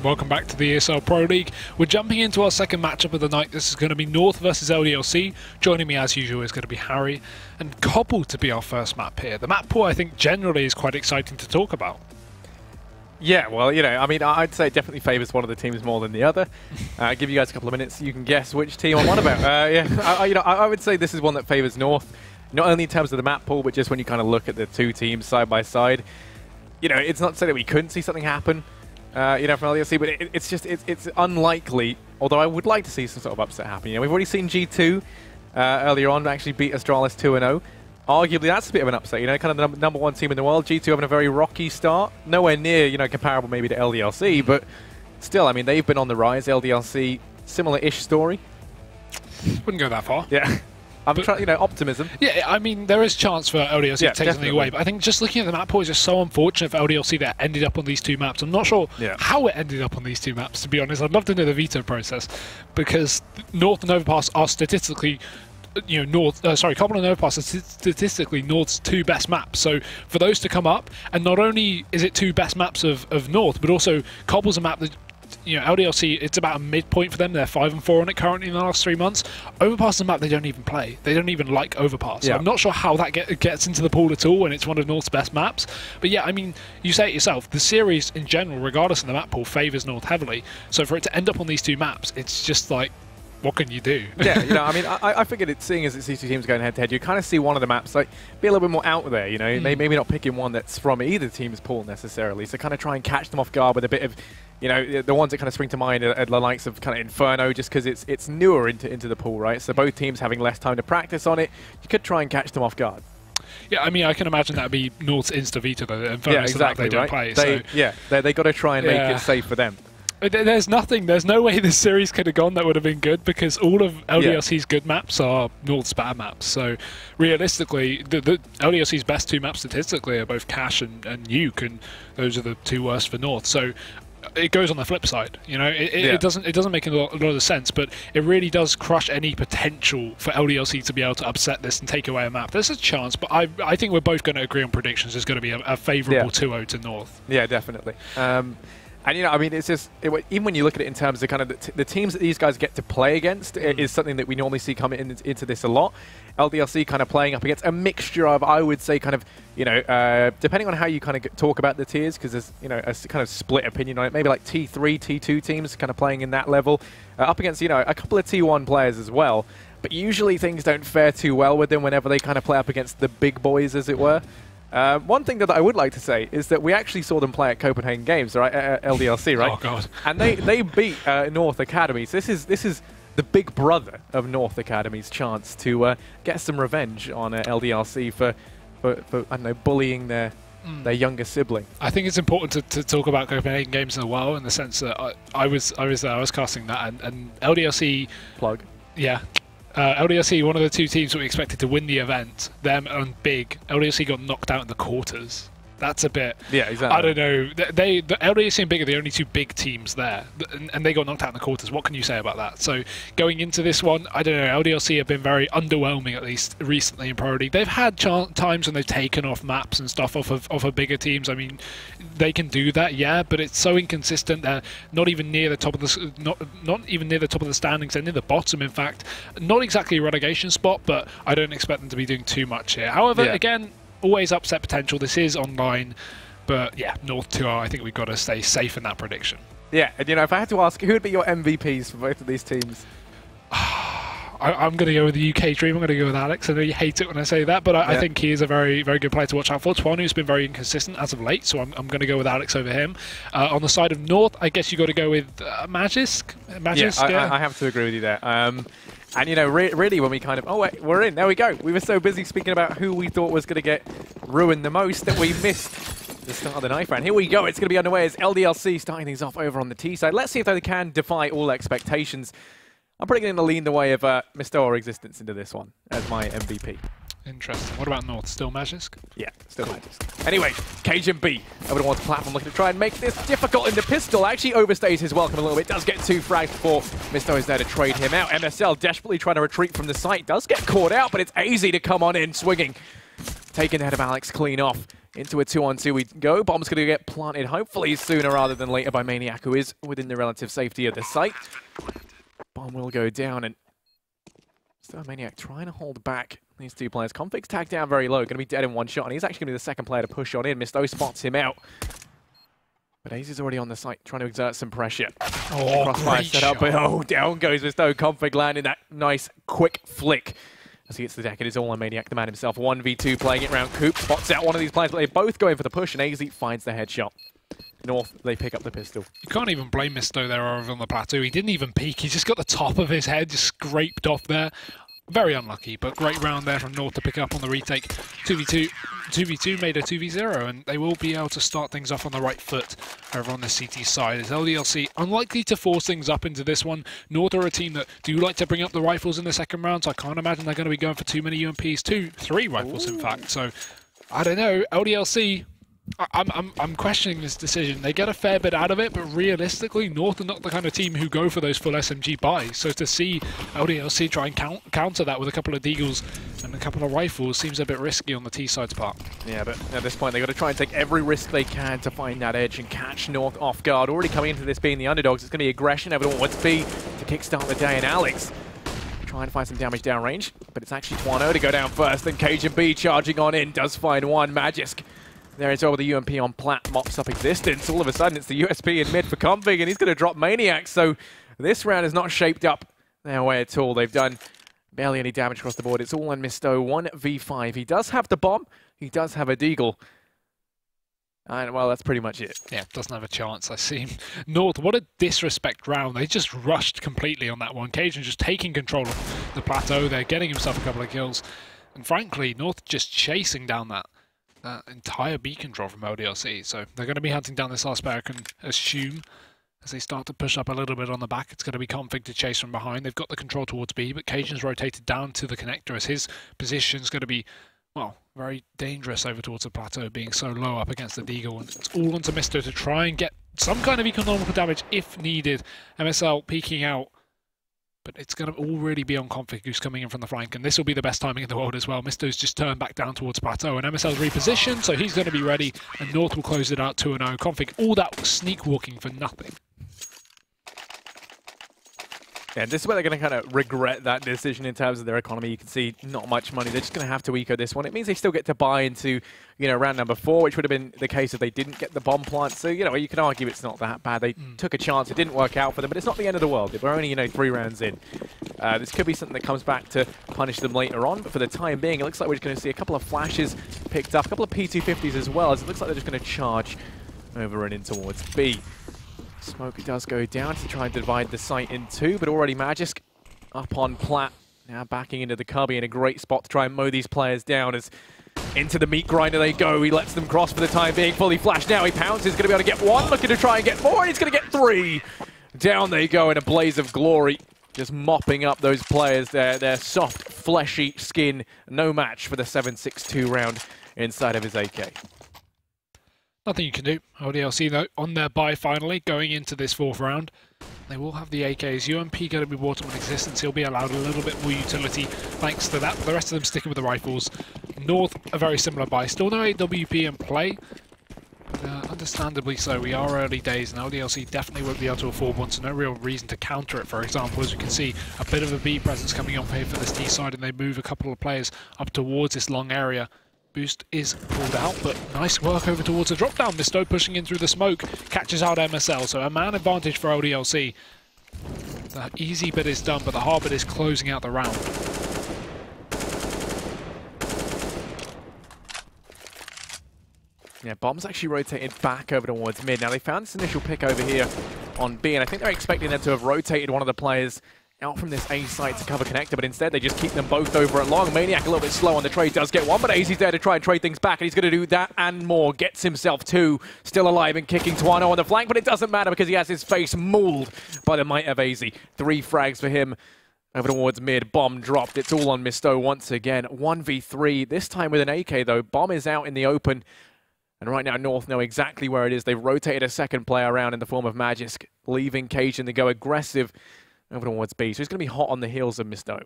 welcome back to the ESL Pro League. We're jumping into our second matchup of the night. This is going to be North versus LDLC. Joining me as usual is going to be Harry and Cbble to be our first map here. The map pool I think generally is quite exciting to talk about. Yeah, well, you know, I mean, I'd say it definitely favours one of the teams more than the other. Give you guys a couple of minutes, you can guess which team I'm on about. I would say this is one that favours North, not only in terms of the map pool, but just when you kind of look at the two teams side by side. You know, it's not to say that we couldn't see something happen, from LDLC, but it's unlikely, although I would like to see some sort of upset happen. You know, we've already seen G2 earlier on actually beat Astralis 2-0. Arguably, that's a bit of an upset, you know, kind of the number one team in the world. G2 having a very rocky start. Nowhere near, you know, comparable maybe to LDLC, but still, I mean, they've been on the rise. LDLC, similar-ish story. Wouldn't go that far. Yeah. I'm trying, you know, optimism. Yeah, I mean, there is chance for LDLC to take something away, but I think just looking at the map pool is just so unfortunate for LDLC that ended up on these two maps. I'm not sure how it ended up on these two maps, to be honest. I'd love to know the veto process, because North and Overpass are statistically... You know, Cbble and Overpass are statistically North's two best maps. So for those to come up, and not only is it two best maps of North, but also Cbble's a map that, you know, LDLC, it's about a midpoint for them. They're 5-4 on it currently in the last 3 months. Overpass is a map they don't even play. They don't even like Overpass. So I'm not sure how that gets into the pool at all when it's one of North's best maps. But yeah, I mean, you say it yourself, the series in general, regardless of the map pool, favours North heavily. So for it to end up on these two maps, it's just like, what can you do? Yeah, you know, I mean, I figured it, seeing as it's these two teams going head-to-head, you kind of see one of the maps like be a little bit more out there, you know, maybe not picking one that's from either team's pool necessarily, so kind of try and catch them off guard with a bit of, you know, the ones that kind of spring to mind are the likes of kind of Inferno, just because it's newer into the pool, right? So both teams having less time to practice on it, you could try and catch them off guard. Yeah, I mean, I can imagine that would be North's insta-veto, though. Inferno's exactly, the map they don't play. So. They got to try and make it safe for them. There's no way this series could have gone that would have been good, because all of LDLC's good maps are North's bad maps. So realistically, the LDLC's best two maps statistically are both Cash and Nuke, and those are the two worst for North. So it goes on the flip side, you know. It doesn't make a lot of sense, but it really does crush any potential for LDLC to be able to upset this and take away a map. There's a chance, but I think we're both going to agree on predictions. There's going to be a favourable 2-0 to North. Yeah, definitely. And, you know, I mean, it's just, even when you look at it in terms of kind of the teams that these guys get to play against, is something that we normally see coming into this a lot. LDLC kind of playing up against a mixture of, I would say, kind of, you know, depending on how you kind of talk about the tiers, because there's, you know, a kind of split opinion on it, maybe like T3, T2 teams kind of playing in that level, up against, you know, a couple of T1 players as well. But usually things don't fare too well with them whenever they kind of play up against the big boys, as it were. One thing that I would like to say is that we actually saw them play at Copenhagen Games, right? At LDLC, right? Oh God! And they beat North Academy. So this is the big brother of North Academy's chance to get some revenge on LDLC for I don't know, bullying their younger sibling. I think it's important to talk about Copenhagen Games as well, in the sense that I was there, I was casting that, and LDLC plug. Yeah. LDLC, one of the two teams that we expected to win the event, them and Big, LDLC got knocked out in the quarters. That's a bit... Yeah, exactly. I don't know. The LDLC and Big are the only two big teams there, and they got knocked out in the quarters. What can you say about that? So going into this one, I don't know, LDLC have been very underwhelming, at least recently in Pro League. They've had times when they've taken off maps and stuff off of bigger teams. I mean, they can do that, yeah, but it's so inconsistent. They're not even near the top of the not even near the top of the standings. They're near the bottom, in fact. Not exactly a relegation spot, but I don't expect them to be doing too much here. However, again, always upset potential. This is online, but yeah, North 2-0. I think we've got to stay safe in that prediction. Yeah, and you know, if I had to ask, who would be your MVPs for both of these teams? I'm going to go with the UK Dream. I'm going to go with Alex. I know you hate it when I say that, but I think he is a very, very good player to watch out for. Twanu's been very inconsistent as of late, so I'm going to go with Alex over him. On the side of North, I guess you got to go with Magisk. Yeah, I have to agree with you there. And, you know, really when we kind of... Oh, wait, we're in. There we go. We were so busy speaking about who we thought was going to get ruined the most that we missed the start of the knife round. Here we go. It's going to be underway as LDLC starting things off over on the T side. Let's see if they can defy all expectations. I'm probably going to lean the way of Mr. Existence into this one as my MVP. Interesting. What about North? Still Magisk? Yeah, still Magisk. Anyway, Cajun B over towards the platform, looking to try and make this difficult in the pistol. Actually overstays his welcome a little bit. Does get 2 frags before Misto is there to trade him out. MSL desperately trying to retreat from the site. Does get caught out, but it's easy to come on in swinging. taking the head of Alex clean off. Into a 2-on-2 we go. Bomb's going to get planted, hopefully sooner rather than later by Maniac, who is within the relative safety of the site. Bomb will go down, and still Maniac trying to hold back these two players. Config's tagged down very low, going to be dead in one shot, and he's actually going to be the second player to push on in. Misto spots him out. But Ace is already on the site, trying to exert some pressure. Oh, crossfire set up, but down goes Misto. Config landing that nice, quick flick. As he hits the deck, it is all on Maniac, the man himself. 1v2 playing it round. Coop spots out one of these players, but they both go in for the push, and AZ finds the headshot. North, they pick up the pistol. You can't even blame Misto there over on the plateau. He didn't even peek. He just got the top of his head just scraped off there. Very unlucky, but great round there from North to pick up on the retake. 2v2 made a 2v0, and they will be able to start things off on the right foot over on the CT side. As LDLC unlikely to force things up into this one. North are a team that do like to bring up the rifles in the second round, so I can't imagine they're going to be going for too many UMPs. Three rifles, in fact. So I don't know. LDLC, I'm questioning this decision. They get a fair bit out of it, but realistically, North are not the kind of team who go for those full SMG buys. So to see LDLC try and counter that with a couple of deagles and a couple of rifles seems a bit risky on the T-side's part. Yeah, but at this point, they've got to try and take every risk they can to find that edge and catch North off guard. Already coming into this being the underdogs, it's going to be aggression over what's B to kickstart the day, and Alex trying to find some damage downrange, but it's actually Twano to go down first, then Cbble charging on in, does find one. Magisk there is over the UMP on Plat, mops up existence. All of a sudden, it's the USP in mid for Config, and he's going to drop Maniac. So this round is not shaped up their way at all. They've done barely any damage across the board. It's all on Misto, 1v5. He does have the bomb. He does have a deagle. And, well, that's pretty much it. Yeah, doesn't have a chance, I see. North, what a disrespect round. They just rushed completely on that one. Cajun just taking control of the plateau. They're getting himself a couple of kills. And frankly, North just chasing down that entire B control from LDLC. So they're going to be hunting down this last player, I can assume. As they start to push up a little bit on the back, it's going to be Config to chase from behind. They've got the control towards B, but Cajun's rotated down to the connector as his position's going to be, well, very dangerous over towards the plateau, being so low up against the deagle. And it's all onto Misto to try and get some kind of economical damage if needed. MSL peeking out, but it's going to all really be on Config, who's coming in from the flank, and this will be the best timing in the world as well. Misto's just turned back down towards plateau, and MSL's repositioned, so he's going to be ready, and North will close it out 2-0. Config, all that sneak walking for nothing. Yeah, this is where they're going to kind of regret that decision in terms of their economy. You can see not much money. They're just going to have to eco this one. It means they still get to buy into, round number 4, which would have been the case if they didn't get the bomb plant. So, you can argue it's not that bad. They took a chance. It didn't work out for them, but it's not the end of the world. We're only, 3 rounds in. This could be something that comes back to punish them later on, but for the time being, it looks like we're just going to see a couple of flashes picked up, a couple of P250s as well, as it looks like they're just going to charge over and in towards B. Smoke does go down to try and divide the site in 2, but already Magisk up on Plat, now backing into the cubby in a great spot to try and mow these players down as into the meat grinder they go. He lets them cross for the time being, fully flashed now. He pounds, he's going to be able to get 1, looking to try and get 4, and he's going to get 3. Down they go in a blaze of glory, just mopping up those players, their soft, fleshy skin. No match for the 7.62 round inside of his AK. Nothing you can do. LDLC, though, on their bye finally, going into this 4th round. They will have the AKs. UMP going to be brought on existence. He'll be allowed a little bit more utility thanks to that. The rest of them sticking with the rifles. North, a very similar buy. Still no AWP in play. Understandably so. We are early days, and LDLC definitely won't be able to afford one, so no real reason to counter it, for example. As we can see, a bit of a B presence coming on here for this T side, and they move a couple of players up towards this long area. Boost is pulled out, but nice work over towards the drop down. Misto pushing in through the smoke, catches out MSL, so a man advantage for LDLC. The easy bit is done, but the hard bit is closing out the round. Yeah, Bomb's actually rotated back over towards mid. Now, they found this initial pick over here on B, and I think they're expecting them to have rotated one of the players out from this A site to cover connector, but instead they just keep them both over at long. Maniac a little bit slow on the trade, does get 1, but AZ's there to try and trade things back, and he's going to do that and more. Gets himself 2, still alive and kicking Twano on the flank, but it doesn't matter because he has his face mauled by the might of AZ. 3 frags for him over towards mid. Bomb dropped. It's all on Misto once again. 1v3, this time with an AK though. Bomb is out in the open, and right now North know exactly where it is. They've rotated a second player around in the form of Magisk, leaving Cajun to go aggressive over towards B. So he's going to be hot on the heels of Misto.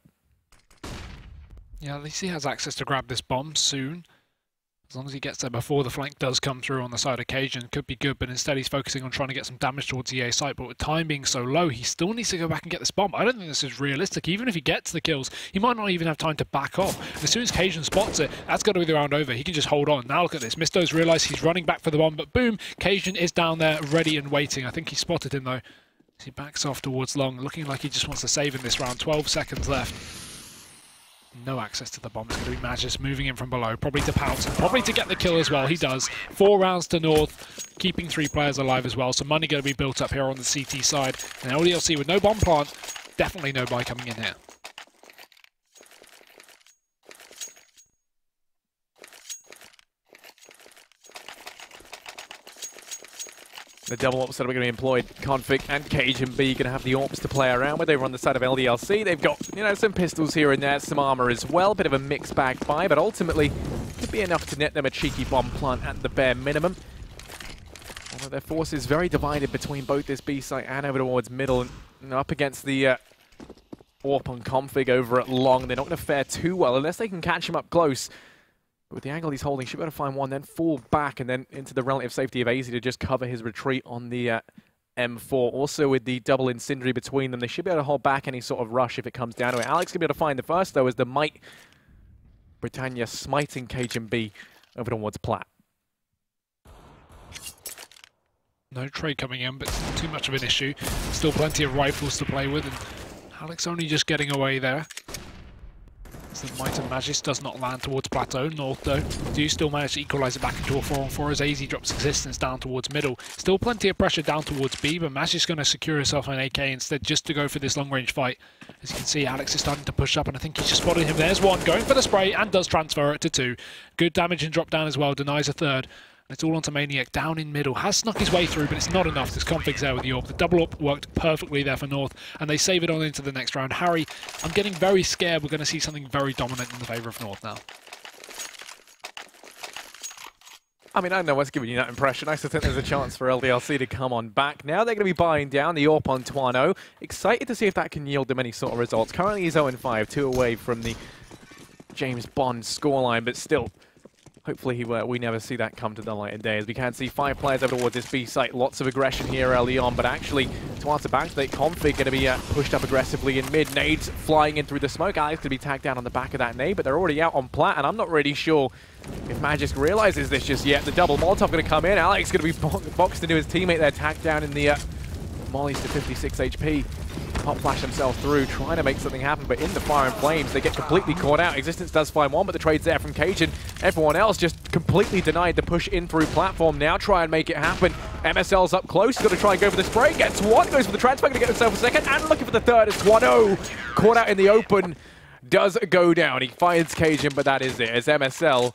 Yeah, at least he has access to grab this bomb soon. As long as he gets there before the flank does come through on the side of Cajun, could be good, but instead he's focusing on trying to get some damage towards EA site. But with time being so low, he still needs to go back and get this bomb. I don't think this is realistic. Even if he gets the kills, he might not even have time to back off. As soon as Cajun spots it, that's got to be the round over. He can just hold on. Now look at this. Misto's realised he's running back for the bomb, but boom, Cajun is down there ready and waiting. I think he spotted him though. He backs off towards Long, looking like he just wants to save in this round. 12 seconds left. No access to the bomb. It's going to be Magis moving in from below, probably to pounce, and probably to get the kill as well. He does. 4 rounds to North, keeping 3 players alive as well. So money going to be built up here on the CT side. And LDLC with no bomb plant, definitely no buy coming in here. The double ops that are going to be employed, Config and Cajun B going to have the ops to play around with over on the side of LDLC. They've got, you know, some pistols here and there, some armor as well. Bit of a mixed bag buy, but ultimately could be enough to net them a cheeky bomb plant at the bare minimum. Although their force is very divided between both this B site and over towards middle, and up against the AWP on Config over at Long. They're not going to fare too well unless they can catch him up close. With the angle he's holding, should be able to find one, then fall back, and then into the relative safety of AZ to just cover his retreat on the M4. Also with the double incendiary between them, they should be able to hold back any sort of rush if it comes down to it. Alex can be able to find the first, though, as the Might Britannia smiting Cajun B over towards Platt. No trade coming in, but it's not too much of an issue. Still plenty of rifles to play with, and Alex only just getting away there. So the Might and Magis does not land towards Plateau. North, though, do still manage to equalise it back into a 4-on-4 as AZ drops existence down towards middle. Still plenty of pressure down towards B, but Magis going to secure herself an AK instead just to go for this long-range fight. As you can see, Alex is starting to push up, and I think he just spotted him. There's one, going for the spray, and does transfer it to 2. Good damage and drop down as well, denies a third. It's all onto Maniac, down in middle. Has snuck his way through, but it's not enough. This Config's there with the AWP. The double up worked perfectly there for North, and they save it on into the next round. Harry, I'm getting very scared we're going to see something very dominant in the favour of North now. I mean, I don't know what's giving you that impression. I still think there's a chance for LDLC to come on back. Now they're going to be buying down the AWP on Twano. Excited to see if that can yield them any sort of results. Currently he's 0-5, 2 away from the James Bond scoreline, but still... Hopefully we never see that come to the light of day, as we can see 5 players over towards this B site. Lots of aggression here early on, but actually, to answer back to that, Config going to be pushed up aggressively in mid. Nades flying in through the smoke. Alex going to be tagged down on the back of that nade, but they're already out on Platt, and I'm not really sure if Magis realizes this just yet. The double Molotov going to come in. Alex going to be boxed into his teammate there, tagged down in the mollies to 56 HP. Pop flash themselves through, trying to make something happen, but in the fire and flames, they get completely caught out. Existence does find one, but the trade's there from Cajun. Everyone else just completely denied the push in through platform. Now try and make it happen. MSL's up close, got to try and go for the spray. Gets one, goes for the transfer, going to get himself a second, and looking for the third as Twano. Caught out in the open, does go down. He finds Cajun, but that is it, as MSL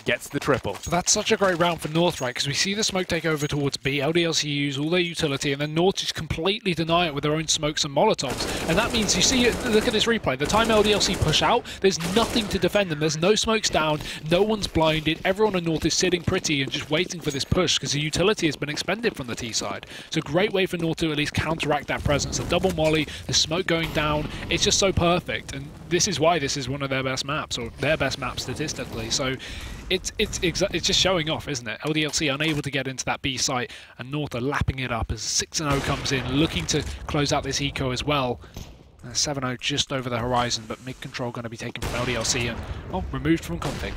gets the triple. That's such a great round for North, right? Because we see the smoke take over towards B, LDLC use all their utility, and then North just completely deny it with their own smokes and Molotovs. And that means, you see, look at this replay, the time LDLC push out, there's nothing to defend them. There's no smokes down, no one's blinded, everyone on North is sitting pretty and just waiting for this push because the utility has been expended from the T side. It's a great way for North to at least counteract that presence. The double molly, the smoke going down, it's just so perfect. And this is why this is one of their best maps, or their best map statistically. So it's just showing off, isn't it? LDLC unable to get into that B site, and North are lapping it up as 6-0 comes in, looking to close out this eco as well. 7-0 just over the horizon, but mid-control going to be taken from LDLC and, well, removed from Config.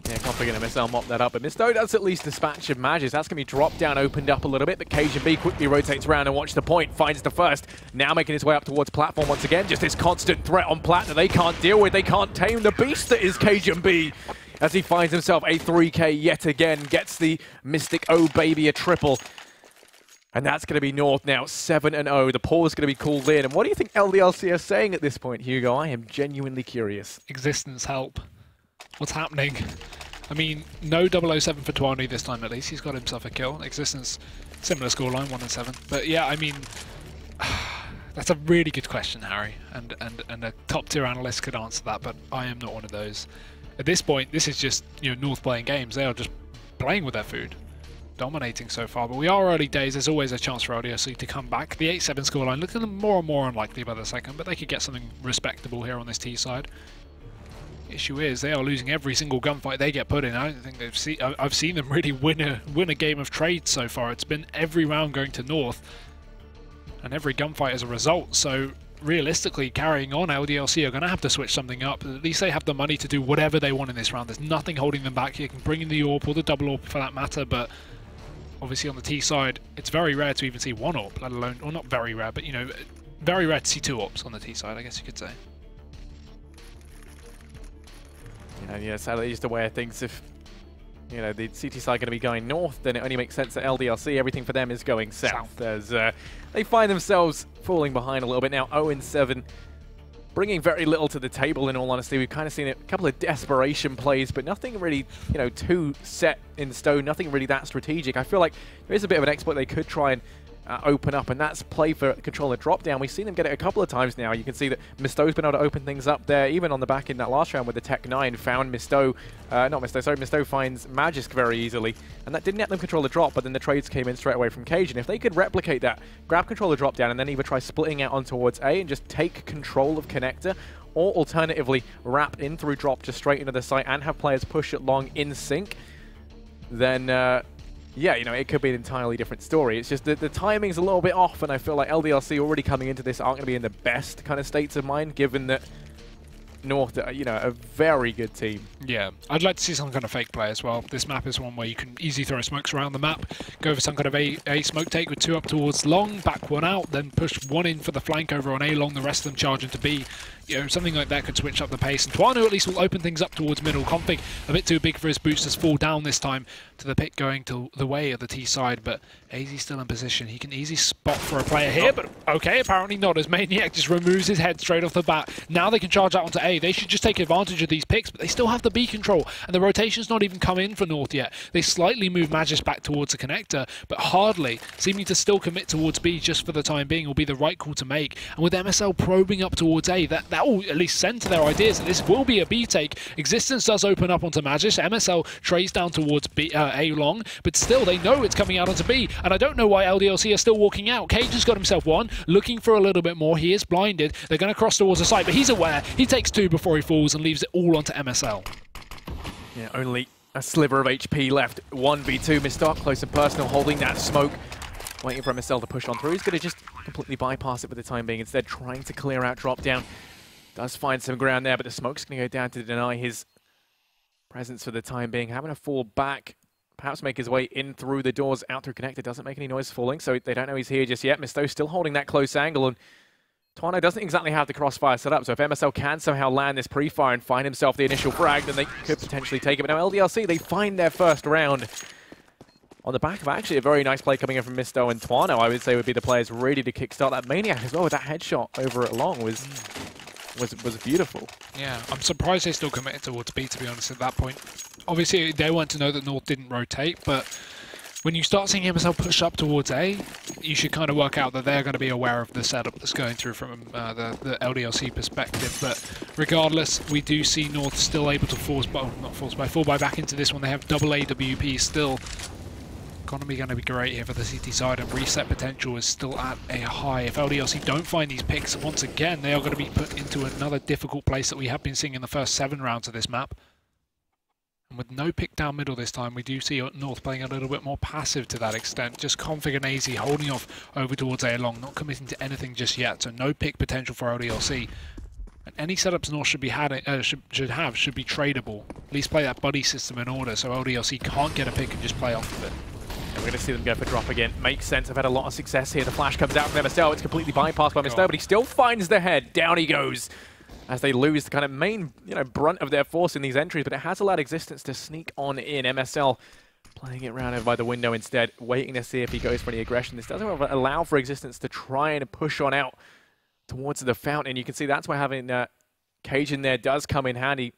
Yeah, Config going to miss. I'll mop that up. But Misto does at least dispatch of Magis. That's going to be dropped down, opened up a little bit. But Cajun B quickly rotates around and watch the point. Finds the first. Now making his way up towards platform once again. Just this constant threat on Plat that they can't deal with. They can't tame the beast that is Cajun B. As he finds himself a 3K yet again. Gets the Mystic Oh Baby a triple. And that's going to be North now, 7-0. The poll is going to be called in. And what do you think LDLC are saying at this point, Hugo? I am genuinely curious. Existence help. What's happening? I mean, no 007 for Twani this time at least. He's got himself a kill. Existence, similar scoreline, 1-7. But yeah, I mean, that's a really good question, Harry. And a top-tier analyst could answer that, but I am not one of those. At this point, this is just, you know, North playing games. They are just playing with their food. Dominating so far, but we are early days. There's always a chance for LDLC to come back. The 8-7 scoreline looking more and more unlikely by the second, but they could get something respectable here on this T side. issue is they are losing every single gunfight they get put in. I don't think I've seen them really win a game of trade so far. It's been every round going to North, and every gunfight as a result. So realistically, carrying on, LDLC are going to have to switch something up. At least they have the money to do whatever they want in this round. There's nothing holding them back. You can bring in the AWP or the double AWP for that matter, but obviously on the T side, it's very rare to even see one AWP, let alone, or not very rare, but you know, very rare to see two AWPs on the T side, I guess you could say. Yeah, sadly, just the way of things. If you know the CT side going to be going north, then it only makes sense that LDLC, everything for them is going south. As they find themselves falling behind a little bit now, 0-7, bringing very little to the table. In all honesty, we've kind of seen a couple of desperation plays, but nothing really, you know, too set in stone. Nothing really that strategic. I feel like there is a bit of an exploit they could try and open up, and that's play for controller drop down. We've seen them get it a couple of times now. You can see that Misto's been able to open things up there, even on the back in that last round with the Tech 9 found Misto, Misto finds Magisk very easily, and that didn't let them control the drop, but then the trades came in straight away from Cage, and if they could replicate that, grab controller drop down, and then either try splitting out on towards A and just take control of connector, or alternatively wrap in through drop just straight into the site and have players push it long in sync, then yeah, you know, it could be an entirely different story. It's just that the timing's a little bit off, and I feel like LDLC already coming into this aren't going to be in the best kind of states of mind, given that North, you know, a very good team. Yeah, I'd like to see some kind of fake play as well. This map is one where you can easily throw smokes around the map, go for some kind of a smoke take with two up towards long, back one out, then push one in for the flank over on A long, the rest of them charge into B. You know, something like that could switch up the pace. And Tuano at least will open things up towards middle. Config a bit too big for his boosters, fall down this time to the pick going to the way of the T side, but AZ still in position. He can easily spot for a player here, but okay, apparently not, as Maniac just removes his head straight off the bat. Now they can charge out onto A. They should just take advantage of these picks, but they still have the B control, and the rotation's not even come in for North yet. They slightly move Magisk back towards the connector, but hardly, seeming to still commit towards B just for the time being will be the right call to make. And with MSL probing up towards A, that will at least send to their ideas that this will be a B take. Existence does open up onto Magisk. MSL trays down towards B, A long, but still they know it's coming out onto B, and I don't know why LDLC are still walking out. Cage has got himself one, looking for a little bit more. He is blinded. They're going to cross towards the site, but he's aware. He takes two before he falls and leaves it all onto MSL. Yeah, only a sliver of HP left. 1v2, Mr. close and personal, holding that smoke, waiting for MSL to push on through. He's going to just completely bypass it for the time being, instead trying to clear out drop down. Does find some ground there, but the smoke's going to go down to deny his presence for the time being. Having to fall back, perhaps make his way in through the doors, out through connector. Doesn't make any noise falling, so they don't know he's here just yet. Misto's still holding that close angle, and Tuano doesn't exactly have the crossfire set up, so if MSL can somehow land this pre-fire and find himself the initial frag, then they could potentially take it. But now LDLC, they find their first round on the back of actually a very nice play coming in from Misto, and Tuano, I would say, would be the players ready to kickstart that Maniac as well. With that headshot over at long was beautiful. Yeah, I'm surprised they still committed towards B, to be honest, at that point. Obviously, they want to know that North didn't rotate, but when you start seeing MSL push up towards A, you should kind of work out that they're going to be aware of the setup that's going through from the LDLC perspective. But regardless, we do see North still able to fall by back into this one. They have double AWP still. Economy going to be great here for the CT side, and reset potential is still at a high. If LDLC don't find these picks, once again, they are going to be put into another difficult place that we have been seeing in the first 7 rounds of this map. And with no pick down middle this time, we do see North playing a little bit more passive to that extent. Just Config and AZ holding off over towards A long, not committing to anything just yet, so no pick potential for LDLC. And any setups North should be should be tradable. At least play that buddy system in order, so LDLC can't get a pick and just play off of it. And we're going to see them go for drop again. Makes sense. I've had a lot of success here. The flash comes out from MSL. It's completely bypassed by Misto, but he still finds the head. Down he goes as they lose the kind of main, brunt of their force in these entries, but it has allowed Existence to sneak on in. MSL playing it round over by the window instead, waiting to see if he goes for any aggression. This doesn't allow for Existence to try and push on out towards the fountain. You can see that's why having Cage in there does come in handy.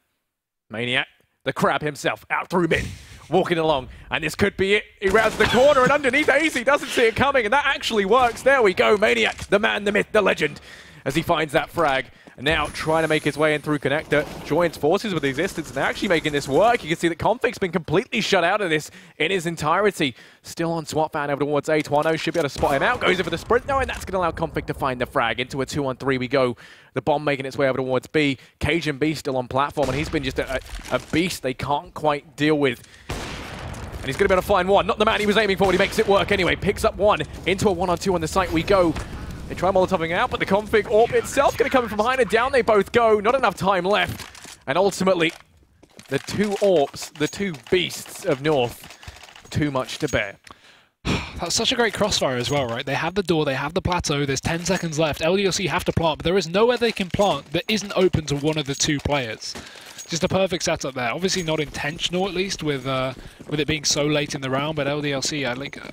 Maniac, the crab himself, out through mid. Walking along, and this could be it. He rounds the corner, and underneath AZ doesn't see it coming, and that actually works. There we go, Maniac, the man, the myth, the legend, as he finds that frag. And now trying to make his way in through Connector, joins forces with Existence, and they're actually making this work. You can see that Config's been completely shut out of this in his entirety. Still on swap fan over towards A. Twano should be able to spot him out. Goes in for the sprint though, and that's going to allow Config to find the frag. Into a 2-on-3 we go. The bomb making its way over towards B. Cajun B still on platform, and he's been just a beast they can't quite deal with. And he's going to be able to find one. Not the man he was aiming for, but he makes it work anyway. Picks up one. Into a 1-on-2 on the site we go. They try Molotoving out, but the Config AWP itself going to come in from behind, and down they both go. Not enough time left. And ultimately, the two AWPs, the two beasts of North, too much to bear. That's such a great crossfire as well, right? They have the door, they have the plateau, there's 10 seconds left. LDLC have to plant, but there is nowhere they can plant that isn't open to one of the two players. Just a perfect setup there. Obviously not intentional, at least, with it being so late in the round, but LDLC,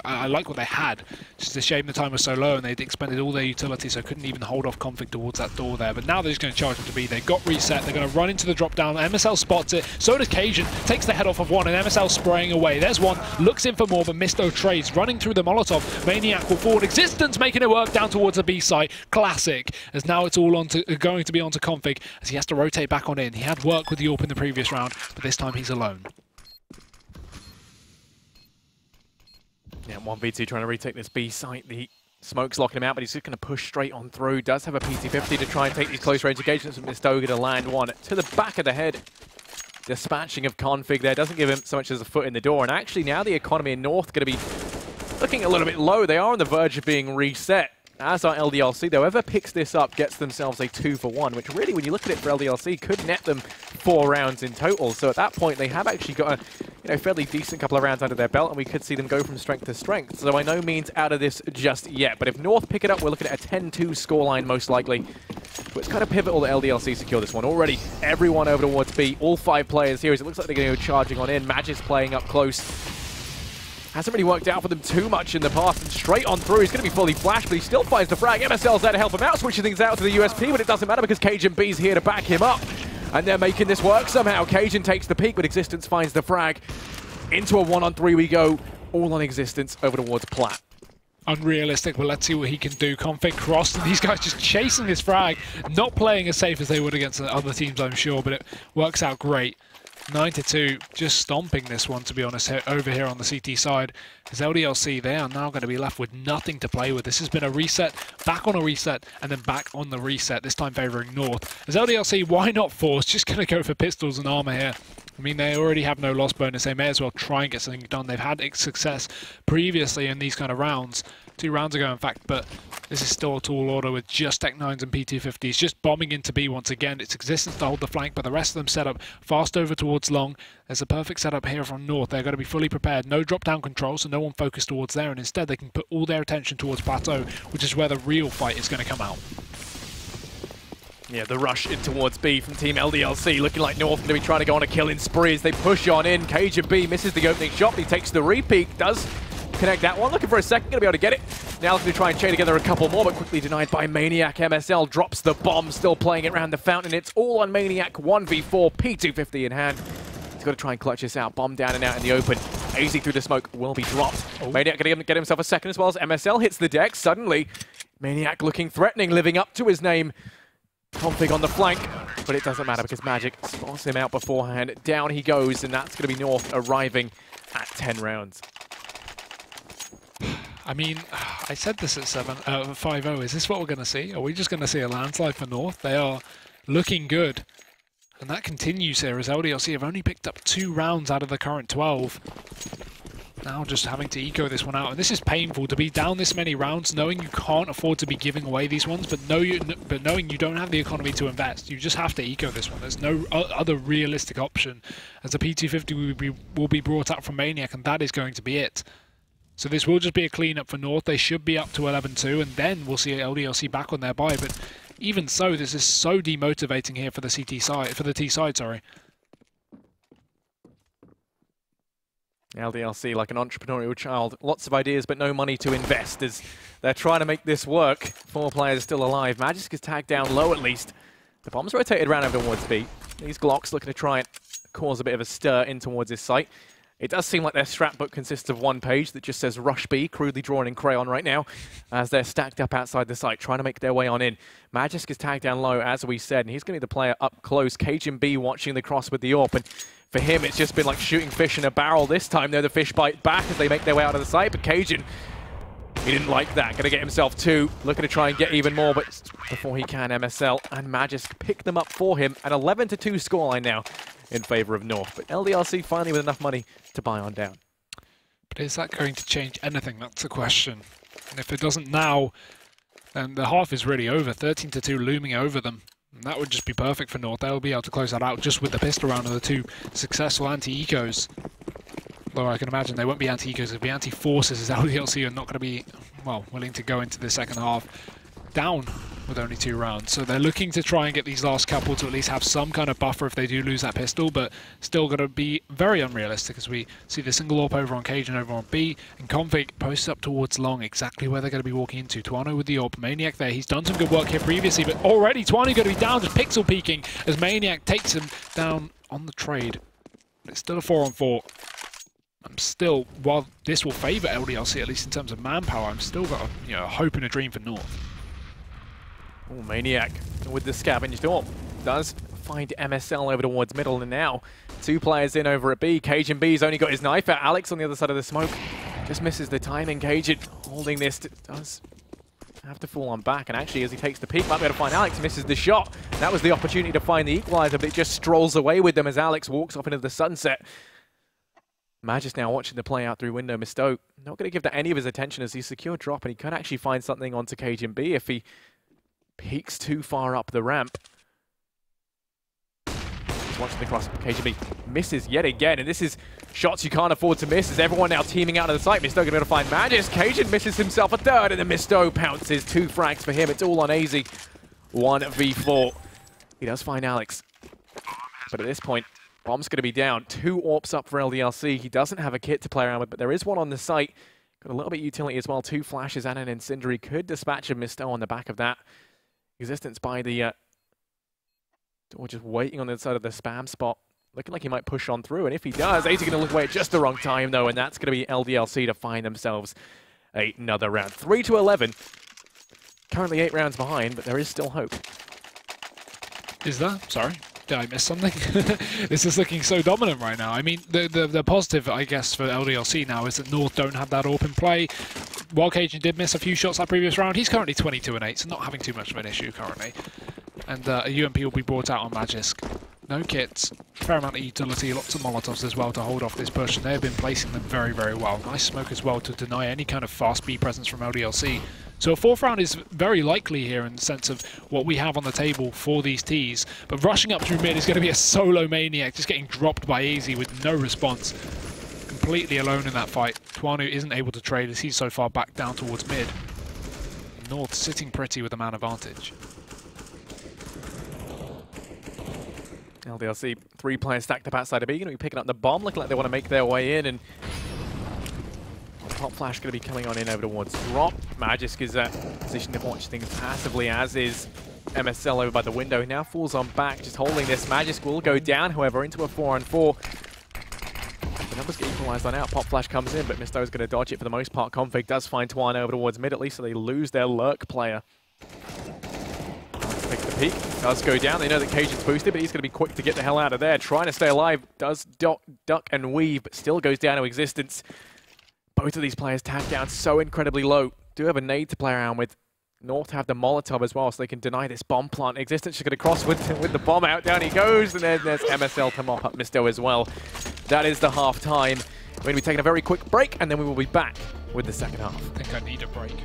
I like what they had. Just a shame the time was so low and they'd expended all their utility, so couldn't even hold off Config towards that door there. But now they're just going to charge him to B. They got reset, they're going to run into the drop down. MSL spots it, so does Cajun, takes the head off of one, and MSL spraying away. There's one, looks in for more, but Misto trades, running through the Molotov. Maniac will forward. Existence making it work down towards the B site. Classic, as now it's all going to be onto Config, as he has to rotate back on in. He had work with the AWP in the previous round, but this time he's alone. Yeah, 1v2 trying to retake this B site. The smoke's locking him out, but he's just going to push straight on through. Does have a PT-50 to try and take these close range engagements with Misto. Going to land one to the back of the head. Dispatching of Config there doesn't give him so much as a foot in the door. And actually now the economy in North going to be looking a little bit low. They are on the verge of being reset. As are LDLC, though, whoever picks this up gets themselves a 2-for-1, which really, when you look at it for LDLC, could net them 4 rounds in total. So at that point, they have actually got a fairly decent couple of rounds under their belt, and we could see them go from strength to strength. So by no means out of this just yet. But if North pick it up, we're looking at a 10-2 scoreline, most likely. But it's kind of pivotal that LDLC secure this one. Already, everyone over towards B, all 5 players here, as it looks like they're going to go charging on in. Magic's playing up close. Hasn't really worked out for them too much in the past, and straight on through. He's going to be fully flashed, but he still finds the frag. MSL's there to help him out, switching things out to the USP, but it doesn't matter because Cajun B's here to back him up. And they're making this work somehow. Cajun takes the peak, but Existence finds the frag. Into a 1-on-3 we go, all on Existence over towards Plat. Unrealistic, but let's see what he can do. Config crossed, and these guys just chasing this frag, not playing as safe as they would against other teams, I'm sure, but it works out great. 9-2, just stomping this one, to be honest, over here on the CT side. As LDLC, they are now going to be left with nothing to play with. This has been a reset, back on a reset, and then back on the reset, this time favouring North. As LDLC, why not force? Just going to go for pistols and armour here. I mean, they already have no loss bonus. They may as well try and get something done. They've had success previously in these kind of rounds. 2 rounds ago, in fact, but this is still a tall order with just Tech 9s and PT-50s, just bombing into B once again. It's Existence to hold the flank, but the rest of them set up fast over towards long. There's a perfect setup here from North. They're going to be fully prepared. No drop-down control, so no one focused towards there, and instead they can put all their attention towards Plateau, which is where the real fight is going to come out. Yeah, the rush in towards B from Team LDLC, looking like North going to be trying to go on a killing spree as they push on in. Cajun B misses the opening shot, he takes the repeat, does connect that one, looking for a second, going to be able to get it. Now looking to try and chain together a couple more, but quickly denied by Maniac. MSL drops the bomb, still playing it around the fountain. It's all on Maniac, 1v4, P250 in hand. He's got to try and clutch this out, bomb down and out in the open. AZ through the smoke will be dropped. Maniac going to get himself a second as well as MSL hits the deck. Suddenly, Maniac looking threatening, living up to his name. Config on the flank, but it doesn't matter because Magic spots him out beforehand. Down he goes, and that's going to be North arriving at 10 rounds. I mean, I said this at 5-0. Is this what we're going to see? Are we just going to see a landslide for North? They are looking good. And that continues here as LDLC have only picked up 2 rounds out of the current 12. Now just having to eco this one out. And this is painful to be down this many rounds, knowing you can't afford to be giving away these ones, but knowing you don't have the economy to invest. You just have to eco this one. There's no other realistic option, as the PT-50 will be brought up from Maniac, and that is going to be it. So this will just be a clean-up for North. They should be up to 11-2, and then we'll see LDLC back on their bye. But even so, this is so demotivating here for the CT side, for the T side, sorry. LDLC, like an entrepreneurial child, lots of ideas but no money to invest as they're trying to make this work. 4 players still alive. Magic is tagged down low at least. The bomb's rotated around over towards B. These Glocks looking to try and cause a bit of a stir in towards his site. It does seem like their strat book consists of one page that just says Rush B, crudely drawn in crayon right now, as they're stacked up outside the site, trying to make their way on in. Magisk is tagged down low, as we said, and he's going to be the player up close. Cbble watching the cross with the AWP, and for him, it's just been like shooting fish in a barrel this time, though. The fish bite back as they make their way out of the site, but Cajun, he didn't like that. Going to get himself 2, looking to try and get even more, but before he can, MSL and Magisk pick them up for him. An 11-2 scoreline now in favor of North, but LDLC finally with enough money to buy on down. But is that going to change anything? That's the question. And if it doesn't now, then the half is really over. 13-2 looming over them. And that would just be perfect for North. They'll be able to close that out just with the pistol round of the 2 successful anti-ecos. Though I can imagine they won't be anti-ecos, it'll be anti-forces, as LDLC are not going to be, well, willing to go into the second half down with only 2 rounds. So they're looking to try and get these last couple to at least have some kind of buffer if they do lose that pistol, but still going to be very unrealistic as we see the single AWP over on Cajun over on B, and Config posts up towards long, exactly where they're going to be walking into. Twano with the AWP, Maniac there, he's done some good work here previously, but already Twano going to be down, just pixel peeking as Maniac takes him down on the trade. It's still a 4-on-4. I'm still, while this will favour LDLC, at least in terms of manpower, I'm still got a hope and a dream for North. Oh, Maniac with the scavenged AWP does find MSL over towards middle, and now 2 players in over at B. Cajun B's only got his knife out. Alex on the other side of the smoke just misses the timing. Cajun holding this does have to fall on back, and actually as he takes the peek, might be able to find Alex, misses the shot. That was the opportunity to find the equalizer, but it just strolls away with them as Alex walks off into the sunset. Magisk now watching the play out through window. Misto not going to give that any of his attention as he secured drop, and he can actually find something onto Cajun B if he peeks too far up the ramp. He's watching the cross. Cajun B misses yet again, and this is shots you can't afford to miss as everyone now teaming out of the site. Misto going to be able to find Magisk. Cajun misses himself a 3rd, and then Misto pounces. 2 frags for him. It's all on AZ. 1v4. He does find Alex, but at this point, Bomb's going to be down. 2 AWPs up for LDLC. He doesn't have a kit to play around with, but there is one on the site. Got a little bit of utility as well. 2 flashes and an incendiary. Could dispatch a Misto on the back of that. Existence by the door, just waiting on the side of the spam spot. Looking like he might push on through, and if he does, AZ going to look away at just the wrong time, though, and that's going to be LDLC to find themselves another round. 3-11. Currently 8 rounds behind, but there is still hope. Is there? Sorry. Did I miss something? This is looking so dominant right now. I mean, the positive, I guess, for LDLC now is that North don't have that AWP in play. While Cajun did miss a few shots that previous round, he's currently 22-8, so not having too much of an issue currently. And a UMP will be brought out on Magisk. No kits, fair amount of utility, lots of Molotovs as well to hold off this push, and they've been placing them very, very well. Nice smoke as well to deny any kind of fast B presence from LDLC. So a 4th round is very likely here in the sense of what we have on the table for these Ts. But rushing up through mid is going to be a solo Maniac, just getting dropped by AZ with no response. Completely alone in that fight. Twanu isn't able to trade as he's so far back down towards mid. North sitting pretty with a man advantage. LDLC, 3 players stacked up outside of B. Going to be picking up the bomb, looking like they want to make their way in, and Pop Flash going to be coming on in over towards drop. Magisk is positioned to watch things passively, as is MSL over by the window. He now falls on back, just holding this. Magisk will go down, however, into a 4-on-4. The numbers get equalized on out. Pop Flash comes in, but Misto is going to dodge it for the most part. Config does find Twine over towards mid, at least, so they lose their lurk player. Take the peek, does go down. They know that Cajun's boosted, but he's going to be quick to get the hell out of there. Trying to stay alive, does duck and weave, but still goes down to existence. Both of these players tagged down so incredibly low. Do have a nade to play around with. North have the Molotov as well, so they can deny this bomb plant. Existence is going to cross with the bomb out. Down he goes, and then there's MSL to mop up Misto as well. That is the half time. We're going to be taking a very quick break, and then we will be back with the second half. I think I need a break.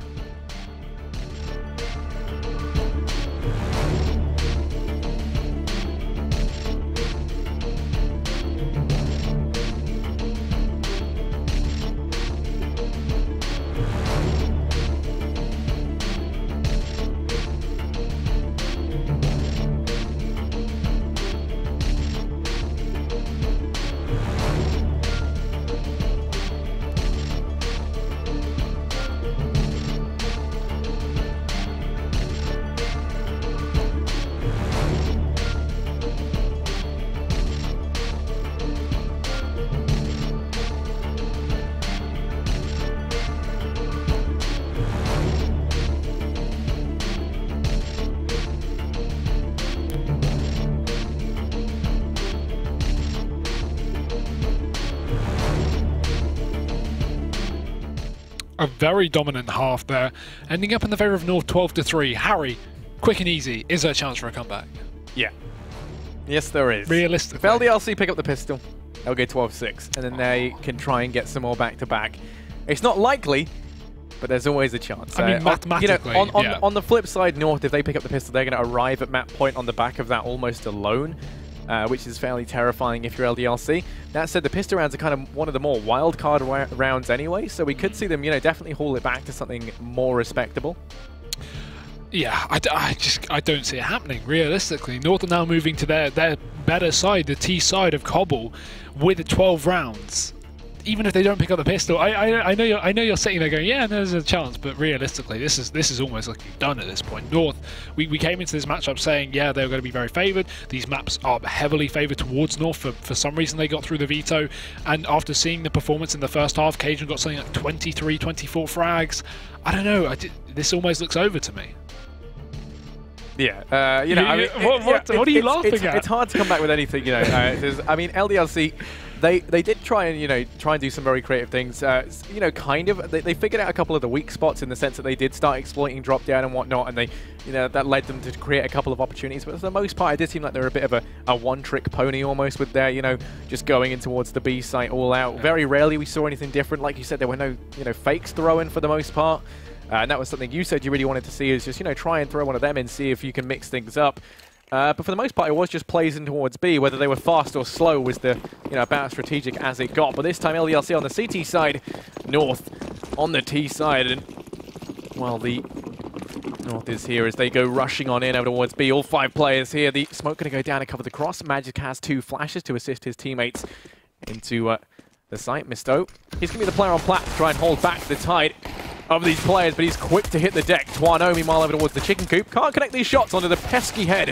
a very dominant half there, ending up in the favour of North 12-3. Harry, quick and easy, is there a chance for a comeback? Yeah. Yes, there is. Realistically. If LDLC pick up the pistol, they'll go 12-6, and then they can try and get some more back-to-back. It's not likely, but there's always a chance. I mean, mathematically, on the flip side, North, if they pick up the pistol, they're going to arrive at map point on the back of that almost alone, which is fairly terrifying if you're LDLC. That said, the pistol rounds are kind of one of the more wild card rounds anyway, so we could see them, definitely haul it back to something more respectable. Yeah, I don't see it happening, realistically. North are now moving to their better side, the T side of Cbble, with 12 rounds. Even if they don't pick up the pistol, I know you're sitting there going, yeah, there's a chance, but realistically, this is almost looking done at this point. North, we came into this matchup saying, yeah, they're going to be very favoured. These maps are heavily favoured towards North. For some reason, they got through the veto, and after seeing the performance in the first half, Cajun got something like 23, 24 frags. I don't know, this almost looks over to me. Yeah, what are you laughing at? It's hard to come back with anything, I mean, LDLC, they did try and do some very creative things. Kind of. They figured out a couple of the weak spots in the sense that they did start exploiting drop down and whatnot, and they, that led them to create a couple of opportunities. But for the most part, it did seem like they were a bit of a one-trick pony almost with their, just going in towards the B site all out. Very rarely we saw anything different. Like you said, there were no, fakes thrown for the most part. And that was something you said you really wanted to see, is just, try and throw one of them in, see if you can mix things up. But for the most part, it was just plays in towards B. Whether they were fast or slow was the, about as strategic as it got. But this time, LDLC on the CT side, North on the T side. And, well, the North is here as they go rushing on in over towards B. All 5 players here. The smoke going to go down and cover the cross. Magic has 2 flashes to assist his teammates into the site. Misto, he's going to be the player on plat to try and hold back the tide of these players, but he's quick to hit the deck. Twano, meanwhile, over towards the chicken coop. Can't connect these shots onto the pesky head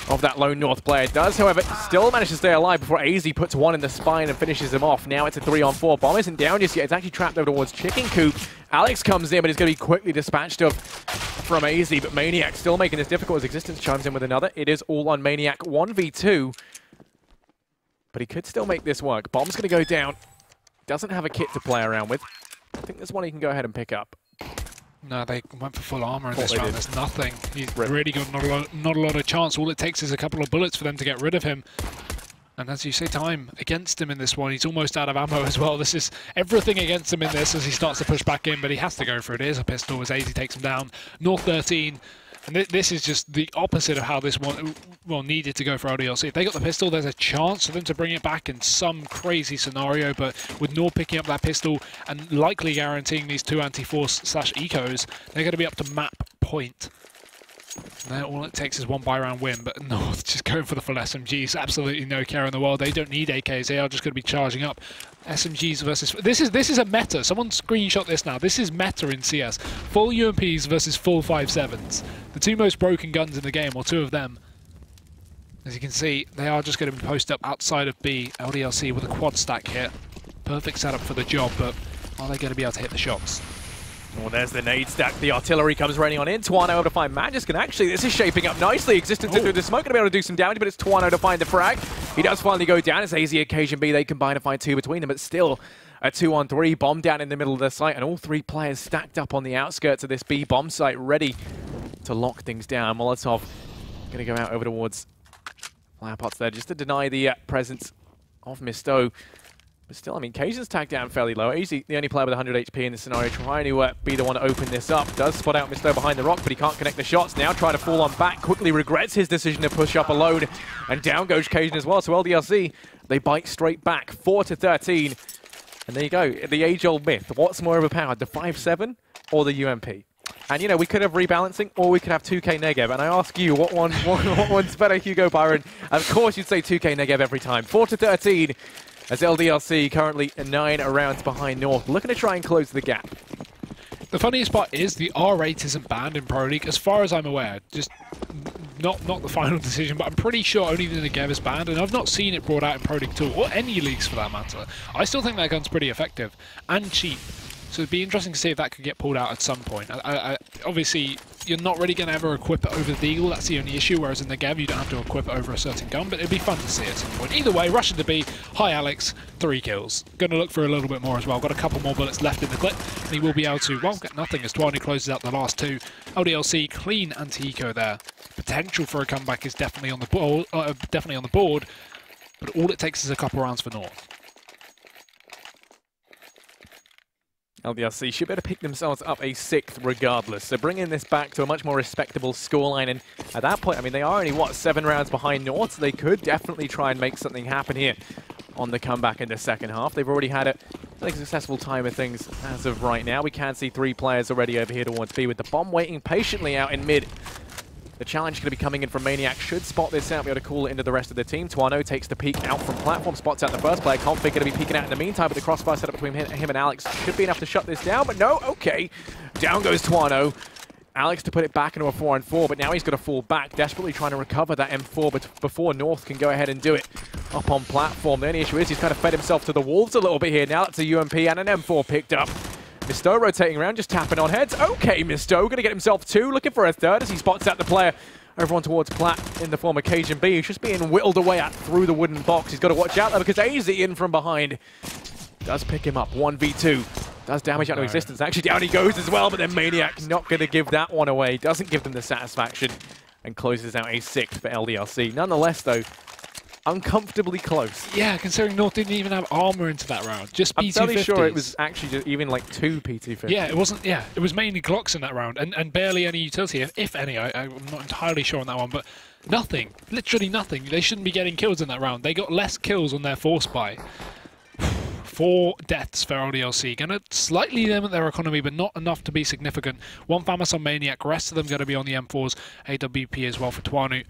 of that lone North player. Does, however, still manage to stay alive before AZ puts 1 in the spine and finishes him off. Now it's a 3-on-4. Bomb isn't down just yet. It's actually trapped over towards chicken coop. Alex comes in, but he's going to be quickly dispatched of from AZ, but Maniac still making this difficult as Existence chimes in with another. It is all on Maniac 1v2, but he could still make this work. Bomb's going to go down. Doesn't have a kit to play around with. I think there's one he can go ahead and pick up. No, they went for full armor in this round. There's nothing. He's really got not a lot of chance. All it takes is a couple of bullets for them to get rid of him. And as you say, time against him in this one. He's almost out of ammo as well. This is everything against him in this as he starts to push back in, but he has to go for it. It is a pistol as AZ takes him down. North 13. And this is just the opposite of how this one needed to go for LDLC. If they got the pistol, there's a chance for them to bring it back in some crazy scenario, but with North picking up that pistol and likely guaranteeing these 2 anti-force/ecos, they're going to be up to map point. Now all it takes is 1 buy-round win, but North just going for the full SMGs. Absolutely no care in the world. They don't need AKs. They are just going to be charging up. SMGs versus... This is a meta. Someone screenshot this now. This is meta in CS. Full UMPs versus full 5.7s. The 2 most broken guns in the game, or 2 of them. As you can see, they are just going to be posted up outside of B. LDLC with a quad stack here. Perfect setup for the job, but are they going to be able to hit the shots? Well, there's the nade stack. The artillery comes raining on in. Twano able to find Magic, and actually this is shaping up nicely. Existence through the smoke, going to be able to do some damage, but it's Twano to find the frag. He does finally go down. It's AZ Occasion B. They combine to find 2 between them, but still a 2-on-3. Bomb down in the middle of the site, and all 3 players stacked up on the outskirts of this B bomb site, ready to lock things down. Molotov going to go out over towards flower pots there, just to deny the presence of Misto. But still, I mean, Cajun's tagged down fairly low. AZ, the only player with 100 HP in this scenario, trying to be the one to open this up. Does spot out Misto behind the rock, but he can't connect the shots. Now trying to fall on back, quickly regrets his decision to push up alone. And down goes Cajun as well. So LDLC, they bite straight back, 4-13. And there you go, the age-old myth. What's more overpowered, the 5.7 or the UMP? And, we could have rebalancing, or we could have 2K Negev. And I ask you, what one's better, Hugo Byron? Of course you'd say 2K Negev every time. 4-13. As LDLC currently 9 rounds behind North, looking to try and close the gap. The funniest part is the R8 isn't banned in Pro League, as far as I'm aware. Just not the final decision, but I'm pretty sure only the Negev is banned, and I've not seen it brought out in Pro League 2, or any leagues for that matter. I still think that gun's pretty effective, and cheap. So it'd be interesting to see if that could get pulled out at some point. Obviously, you're not really going to ever equip it over the Deagle, that's the only issue, whereas in the Negev you don't have to equip it over a certain gun, but it'd be fun to see at some point. Either way, rush into B, Hi Alex, 3 kills. Going to look for a little bit more as well. Got a couple more bullets left in the clip, and he will be able to, well, get nothing as Twani closes out the last 2. LDLC, clean anti-eco there. Potential for a comeback is definitely on the board, but all it takes is a couple rounds for North. LDLC should be able to pick themselves up a 6th regardless, so bringing this back to a much more respectable scoreline, and at that point, I mean, they are only, what, 7 rounds behind North, so they could definitely try and make something happen here on the comeback in the second half. They've already had a successful time of things as of right now. We can see 3 players already over here towards B, with the bomb waiting patiently out in mid. The challenge going to be coming in from Maniac. Should spot this out, be able to call it into the rest of the team. Twano takes the peek out from platform, spots out the first player. Config going to be peeking out in the meantime, but the crossfire setup between him and Alex should be enough to shut this down, but no, okay. Down goes Twano. Alex to put it back into a 4-on-4, but now he's got to fall back, desperately trying to recover that M4 but before North can go ahead and do it up on platform. The only issue is he's kind of fed himself to the wolves a little bit here. Now it's a UMP and an M4 picked up. Misto rotating around, just tapping on heads. Okay, Misto going to get himself 2, looking for a 3rd as he spots out the player over on towards Platt in the form of Cajun B. He's just being whittled away at through the wooden box. He's got to watch out there because AZ in from behind does pick him up. 1v2. Does damage out of existence. Actually, down he goes as well, but then Maniac not going to give that one away. Doesn't give them the satisfaction and closes out a 6th for LDLC. Nonetheless, though, uncomfortably close. Yeah, considering North didn't even have armor into that round. Just P250s. I'm fairly sure it was actually just even like 2 P250s. Yeah, it wasn't. Yeah, it was mainly Glocks in that round, and barely any utility, if any. I'm not entirely sure on that one, but nothing. Literally nothing. They shouldn't be getting kills in that round. They got less kills on their force buy. 4 deaths for LDLC. Going to slightly limit their economy, but not enough to be significant. 1 Famas on Maniac. Rest of them going to be on the M4s. AWP as well for Twanu.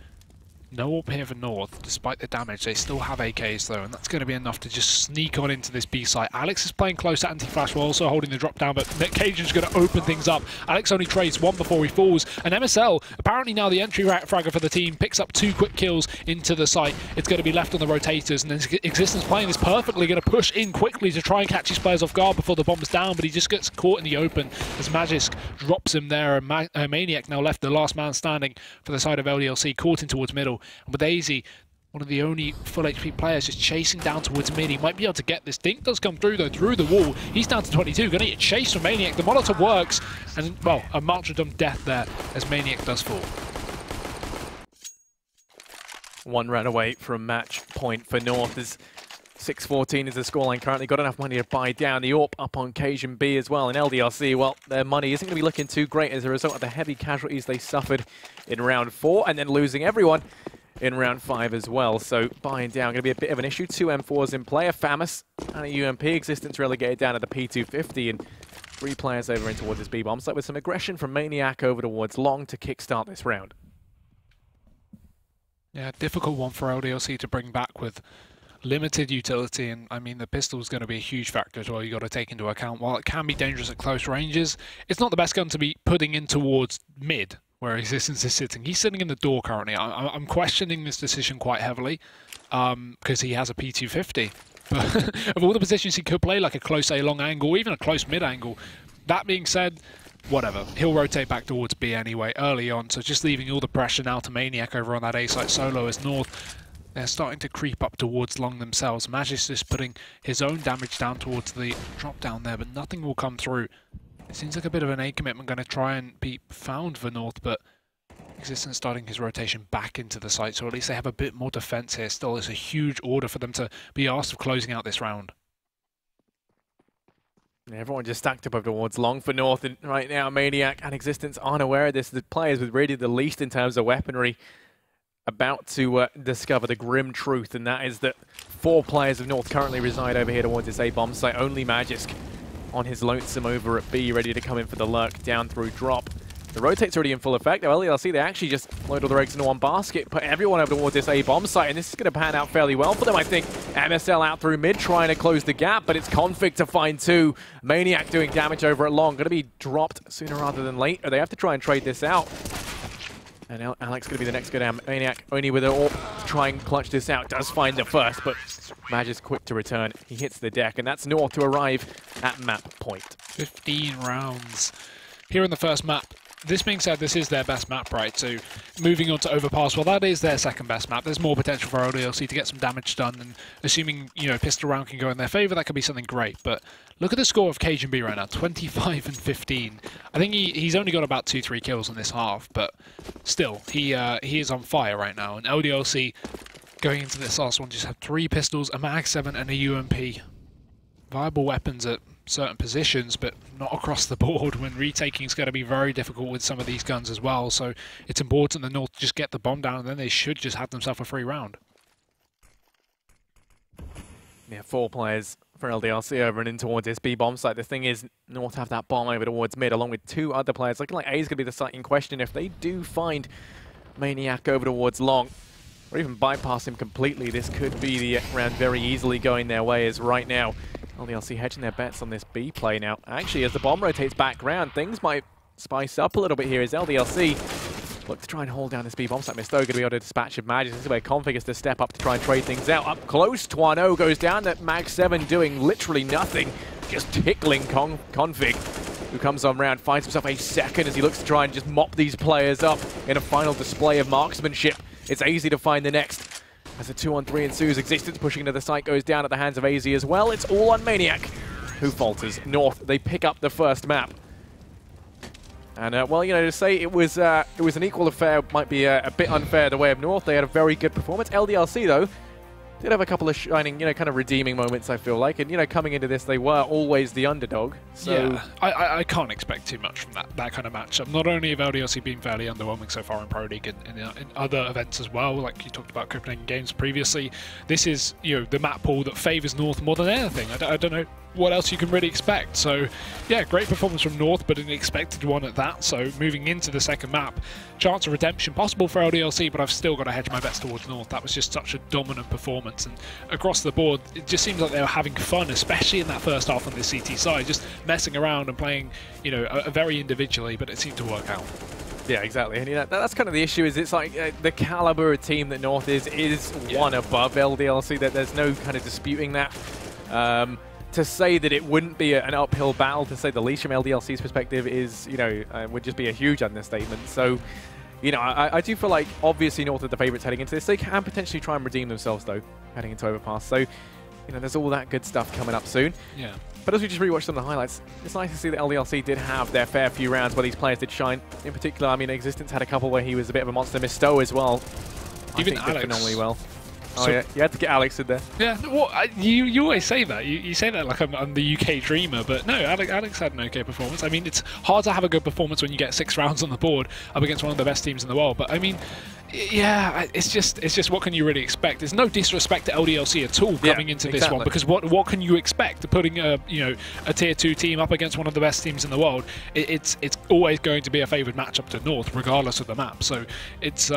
No AWP here for North, despite the damage. They still have AKs though, and that's going to be enough to just sneak on into this B site. Alex is playing close to anti-flash while also holding the drop down, but Cajun's going to open things up. Alex only trades 1 before he falls, and MSL, apparently now the entry fragger for the team, picks up 2 quick kills into the site. It's going to be left on the rotators, and then Existence playing this perfectly, going to push in quickly to try and catch his players off guard before the bomb's down, but he just gets caught in the open as Magisk drops him there, and Maniac now left the last man standing for the side of LDLC, caught in towards middle. And with AZ, one of the only full HP players, just chasing down towards mid. He might be able to get this. Dink does come through though, through the wall. He's down to 22, going to get chased from Maniac. The Molotov works, and well, a martyrdom death there as Maniac does fall. 1 round away from match point for North as 6-14 is the scoreline currently. Got enough money to buy down the AWP up on Cajun B as well. And LDLC, well, their money isn't going to be looking too great as a result of the heavy casualties they suffered in round 4 and then losing everyone in round 5 as well. So buying down going to be a bit of an issue. 2 M4s in play, a FAMAS and a UMP. Existence relegated down to the P250 and 3 players over in towards this B-bomb site with some aggression from Maniac over towards Long to kickstart this round. Yeah, difficult one for LDLC to bring back with limited utility, and I mean the pistol is going to be a huge factor as well. You got to take into account, while it can be dangerous at close ranges, it's not the best gun to be putting in towards mid where Existence is sitting. He's sitting in the door currently. I'm questioning this decision quite heavily because he has a P250. But of all the positions he could play, like a close A long angle, even a close mid angle. That being said, whatever. He'll rotate back towards B anyway early on, so just leaving all the pressure now to Maniac over on that A site solo as North. They're starting to creep up towards Long themselves. Magic's just putting his own damage down towards the drop down there, but nothing will come through. It seems like a bit of an A commitment going to try and be found for North, but Existence starting his rotation back into the site, so at least they have a bit more defense here. Still, it's a huge order for them to be asked of closing out this round. Everyone just stacked up over towards Long for North, and right now Maniac and Existence aren't aware of this. The players with really the least in terms of weaponry about to discover the grim truth, and that is that 4 players of North currently reside over here towards this A bomb site. Only Magisk on his lonesome over at B, ready to come in for the lurk down through drop. The rotate's already in full effect. Now LDLC, they actually just load all their eggs into one basket, put everyone over towards this A bomb site, and this is going to pan out fairly well for them, I think. MSL out through mid, trying to close the gap, but it's Config to find 2. Maniac doing damage over at Long, going to be dropped sooner rather than later. They have to try and trade this out. And Alex going to be the next go down. Maniac only with it all, try and clutch this out. Does find the first, but Mag is quick to return. He hits the deck, and that's North to arrive at map point. 15 rounds here in the first map. This being said, this is their best map, right? So moving on to Overpass, well, that is their second best map. There's more potential for LDLC to get some damage done, and assuming, you know, pistol round can go in their favor, that could be something great. But look at the score of Cbble right now, 25 and 15. I think he's only got about 2-3 kills in this half, but still, he is on fire right now. And LDLC, going into this last one, just have 3 pistols, a Mag 7 and a UMP. Viable weapons at certain positions, but not across the board, when retaking is going to be very difficult with some of these guns as well. So it's important the North just get the bomb down, and then they should just have themselves a free round. Yeah, 4 players for LDLC over and in towards this B bomb site. The thing is, North have that bomb over towards mid, along with 2 other players. Looking like A is going to be the site in question. If they do find Maniac over towards long, or even bypass him completely, this could be the round very easily going their way, as right now LDLC hedging their bets on this B play now. Actually, as the bomb rotates back round, things might spice up a little bit here as LDLC look to try and hold down this B bomb site. Misto going to be able to dispatch of Magic. This is where Config is to step up to try and trade things out. Up close, Twano goes down. That Mag 7 doing literally nothing, just tickling Config, who comes on round, finds himself a second as he looks to try and just mop these players up in a final display of marksmanship. It's easy to find the next. As a 2-on-3 ensues, Existence pushing into the site goes down at the hands of AZ as well. It's all on Maniac, who falters. North, they pick up the first map. And, well, you know, to say it was an equal affair might be a bit unfair the way of North. They had a very good performance. LDLC, though, did have a couple of shining, you know, kind of redeeming moments, I feel like. And, you know, coming into this, they were always the underdog. So yeah, I can't expect too much from that kind of matchup. Not only have LDLC been fairly underwhelming so far in Pro League and in other events as well, like you talked about Copenhagen Games previously, this is, you know, the map pool that favours North more than anything. I don't know what else you can really expect. So, yeah, great performance from North, but an expected one at that. So, moving into the second map, chance of redemption possible for LDLC, but I've still got to hedge my bets towards North. That was just such a dominant performance, and across the board, it just seems like they were having fun, especially in that first half on the CT side, just messing around and playing, you know, very individually, but it seemed to work out. Yeah, exactly. And you know, that's kind of the issue, is it's like the caliber of team that North is one above LDLC. That there's no kind of disputing that. To say that it wouldn't be an uphill battle, to say the least, from LDLC's perspective, is, you know, would just be a huge understatement. So, you know, I do feel like obviously North are the favourites heading into this. They can potentially try and redeem themselves, though, heading into Overpass. So, you know, there's all that good stuff coming up soon. Yeah. But as we just rewatched some of the highlights, it's nice to see that LDLC did have their fair few rounds where these players did shine. In particular, I mean, Existence had a couple where he was a bit of a monster. Misto as well. Even I think Alex. did phenomenally well. Oh, So, yeah, you had to get Alex in there. Yeah, well, you always say that. You say that like I'm the UK dreamer, but no, Alex had an okay performance. I mean, it's hard to have a good performance when you get 6 rounds on the board up against one of the best teams in the world. But I mean, yeah, it's just what can you really expect? There's no disrespect to LDLC at all coming into this one, because what can you expect? Putting a tier 2 team up against one of the best teams in the world, it's always going to be a favoured matchup to North, regardless of the map. So it's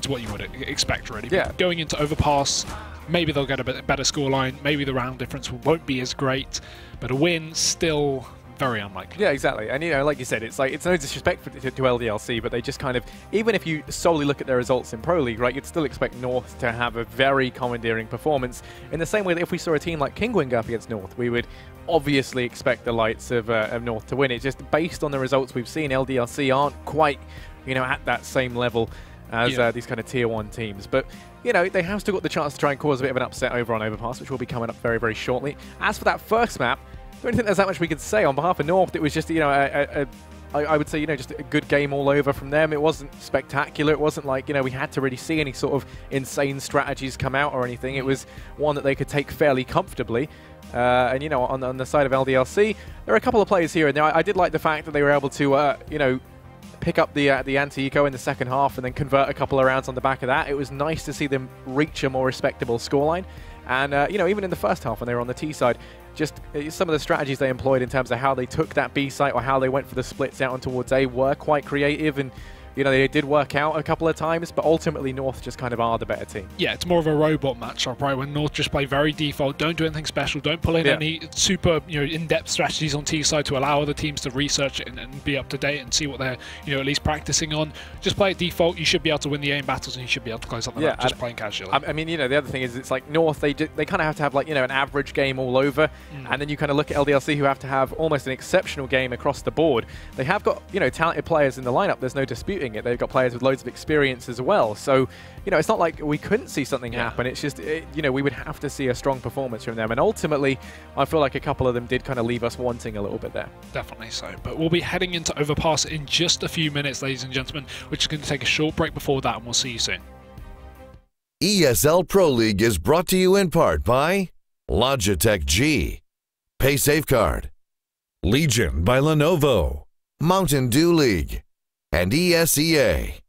what you would expect, really. Yeah. But going into Overpass, maybe they'll get a bit better scoreline. Maybe the round difference won't be as great, but a win still very unlikely. Yeah, exactly. And, you know, like you said, it's like, it's no disrespect to LDLC, but they just kind of, even if you solely look at their results in Pro League, right, you'd still expect North to have a very commandeering performance. In the same way that if we saw a team like Kingwing go up against North, we would obviously expect the likes of North to win. It's just based on the results we've seen, LDLC aren't quite, you know, at that same level as these kind of tier 1 teams. But, you know, they have still got the chance to try and cause a bit of an upset over on Overpass, which will be coming up very, very shortly. As for that first map, I don't think there's that much we could say on behalf of North. It was just, you know, I would say, you know, just a good game all over from them. It wasn't spectacular. It wasn't like, you know, we had to really see any sort of insane strategies come out or anything. It was one that they could take fairly comfortably. And, you know, on the side of LDLC, there are a couple of players here and there. I did like the fact that they were able to, you know, pick up the anti-eco in the second half and then convert a couple of rounds on the back of that. It was nice to see them reach a more respectable scoreline. And, you know, even in the first half when they were on the T side, just some of the strategies they employed in terms of how they took that B site or how they went for the splits out and towards A were quite creative. And You know, they did work out a couple of times, but ultimately North just kind of are the better team. Yeah, it's more of a robot matchup, right? When North just play very default, don't do anything special, don't pull in any super, in-depth strategies on T side to allow other teams to research it and be up to date and see what they're, at least practicing on. Just play it default. You should be able to win the aim battles, and you should be able to close up the map just playing casually. I mean, the other thing is, it's like North, they kind of have to have, like, an average game all over, and then you kind of look at LDLC, who have to have almost an exceptional game across the board. They have got, talented players in the lineup. There's no disputing it. They've got players with loads of experience as well. So, it's not like we couldn't see something happen. It's just, we would have to see a strong performance from them. And ultimately, I feel like a couple of them did kind of leave us wanting a little bit there. Definitely so. But we'll be heading into Overpass in just a few minutes, ladies and gentlemen. We're just going to take a short break before that, and we'll see you soon. ESL Pro League is brought to you in part by Logitech G, Pay Safeguard, Legion by Lenovo, Mountain Dew League, and ESEA.